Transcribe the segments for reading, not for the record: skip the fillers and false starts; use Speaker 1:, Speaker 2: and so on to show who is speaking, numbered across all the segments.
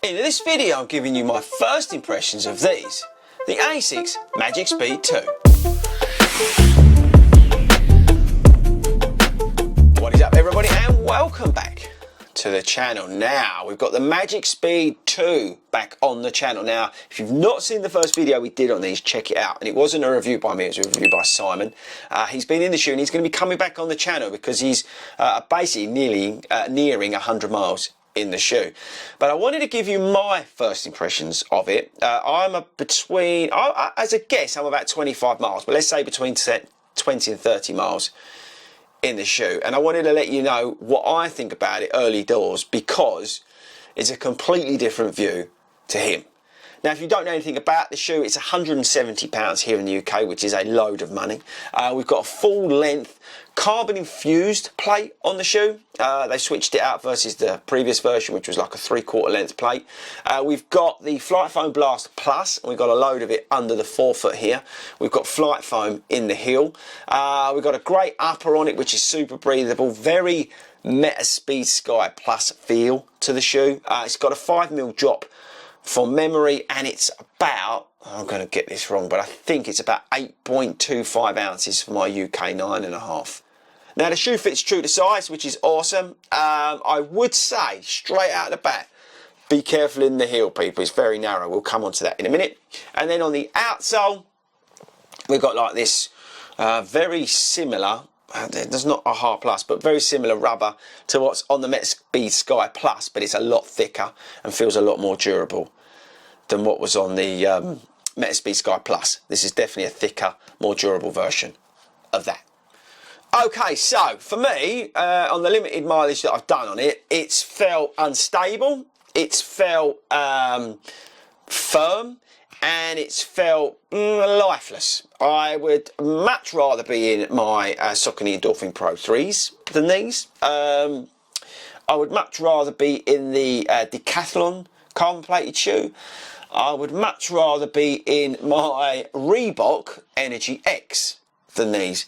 Speaker 1: In this video I'm giving you my first impressions of these, the ASICS Magic Speed 2. What is up everybody and welcome back to the channel. Now we've got the Magic Speed 2 back on the channel. Now if you've not seen the first video we did on these, check it out. And it wasn't a review by me, it was a review by Simon. He's been in the shoe and he's going to be coming back on the channel because he's basically nearing 100 miles in the shoe. But I wanted to give you my first impressions of it. As a guess I'm about 25 miles, but let's say between 20 and 30 miles in the shoe, and I wanted to let you know what I think about it early doors because it's a completely different view to him. Now if you don't know anything about the shoe, it's £170 here in the UK, which is a load of money. We've got a full length carbon infused plate on the shoe. They switched it out versus the previous version, which was like a 3/4 length plate. We've got the FlyteFoam Blast Plus, and we've got a load of it under the forefoot here. We've got FlyteFoam in the heel. We've got a great upper on it, which is super breathable, very Speed Sky Plus feel to the shoe. It's got a 5mm drop from memory, and it's about, I'm going to get this wrong, but I think it's about 8.25 ounces for my UK 9.5. Now the shoe fits true to size, which is awesome. I would say straight out the bat, be careful in the heel, people. It's very narrow. We'll come on to that in a minute. And then on the outsole, we've got like this very similar, there's not a hard plus, but very similar rubber to what's on the Speed Sky Plus, but it's a lot thicker and feels a lot more durable than what was on the Speed Sky Plus. This is definitely a thicker, more durable version of that. Okay, so for me, on the limited mileage that I've done on it, it's felt unstable, it's felt firm, and it's felt lifeless. I would much rather be in my Saucony Endorphin Pro 3s than these. I would much rather be in the Decathlon carbon plated shoe. I would much rather be in my Reebok Energy X than these.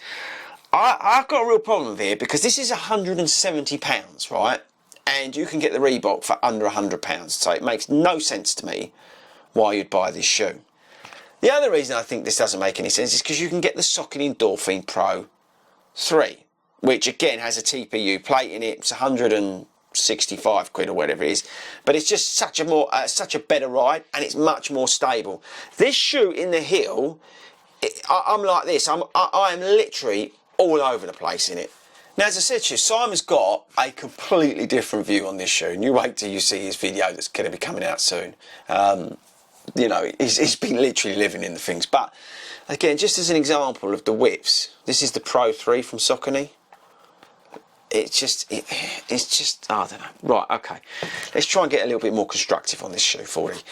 Speaker 1: I've got a real problem here because this is £170, right? And you can get the Reebok for under £100. So it makes no sense to me why you'd buy this shoe. The other reason I think this doesn't make any sense is because you can get the Saucony Endorphin Pro 3, which again has a TPU plate in it. It's 165 quid or whatever it is, but it's just such a better ride, and it's much more stable. This shoe in the heel, I'm like this. I'm literally all over the place in it. Now, as I said to you, Simon's got a completely different view on this shoe, and you wait till you see his video that's going to be coming out soon. You know, he's been literally living in the things. But again, just as an example of the widths, this is the Pro 3 from Saucony. It's just, I don't know. Right, okay. Let's try and get a little bit more constructive on this shoe, Fordy,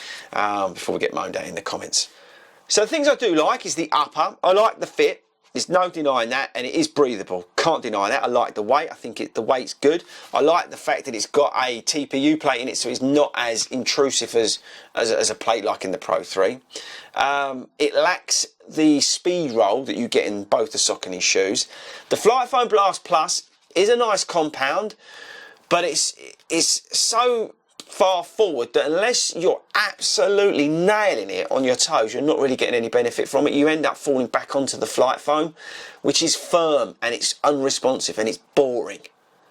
Speaker 1: before we get moaned at in the comments. So the things I do like is the upper. I like the fit. There's no denying that, and it is breathable. Can't deny that. I like the weight. I think the weight's good. I like the fact that it's got a TPU plate in it, so it's not as intrusive as a plate like in the Pro 3. It lacks the speed roll that you get in both the Saucony shoes. The FlyteFoam Blast Plus is a nice compound, but it's so far forward that unless you're absolutely nailing it on your toes, you're not really getting any benefit from it. You end up falling back onto the FlyteFoam, which is firm and it's unresponsive and it's boring.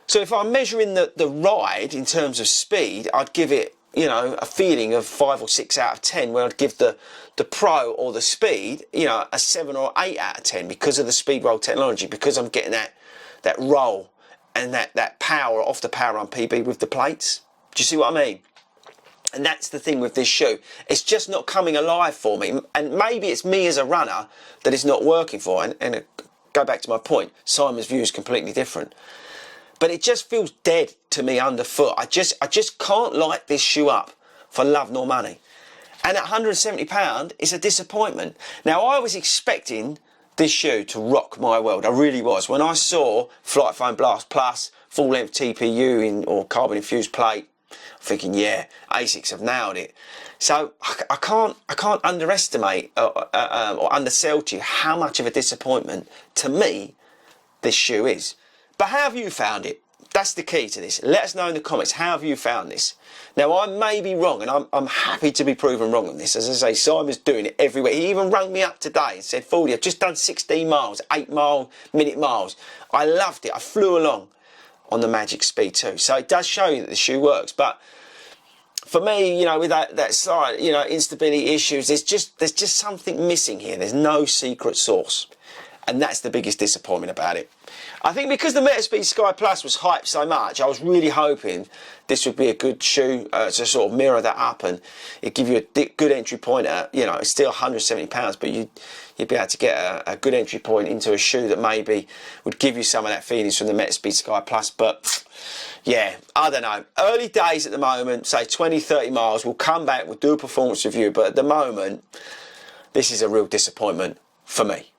Speaker 1: So if I'm measuring the ride in terms of speed, I'd give it, you know, a feeling of 5 or 6 out of 10, where I'd give the Pro or the Speed, you know, a 7 or 8 out of 10 because of the speed roll technology, because I'm getting that roll and that power off the power run PB with the plates. Do you see what I mean? And that's the thing with this shoe. It's just not coming alive for me. And maybe it's me as a runner that it's not working for. And go back to my point, Simon's view is completely different. But it just feels dead to me underfoot. I just can't light this shoe up for love nor money. And at £170, it's a disappointment. Now, I was expecting this shoe to rock my world. I really was. When I saw FlyteFoam Blast Plus, full length TPU or carbon infused plate, I'm thinking, yeah, ASICS have nailed it. So I can't underestimate or undersell to you how much of a disappointment to me this shoe is. But how have you found it? That's the key to this. Let us know in the comments, how have you found this? Now, I may be wrong, and I'm happy to be proven wrong on this. As I say, Simon's doing it every week. He even rang me up today and said, Fordy, I've just done 16 miles, 8-minute miles. I loved it. I flew along on the Magic Speed too. So it does show you that the shoe works. But for me, you know, with that slight, you know, instability issues, there's just something missing here. There's no secret sauce. And that's the biggest disappointment about it. I think because the Metaspeed Sky Plus was hyped so much, I was really hoping this would be a good shoe to sort of mirror that up, and it'd give you a good entry point at, you know, it's still £170, but you'd be able to get a good entry point into a shoe that maybe would give you some of that feelings from the Metaspeed Sky Plus. But yeah, I don't know. Early days at the moment, say 20, 30 miles, we'll come back, we'll do a performance review, but at the moment, this is a real disappointment for me.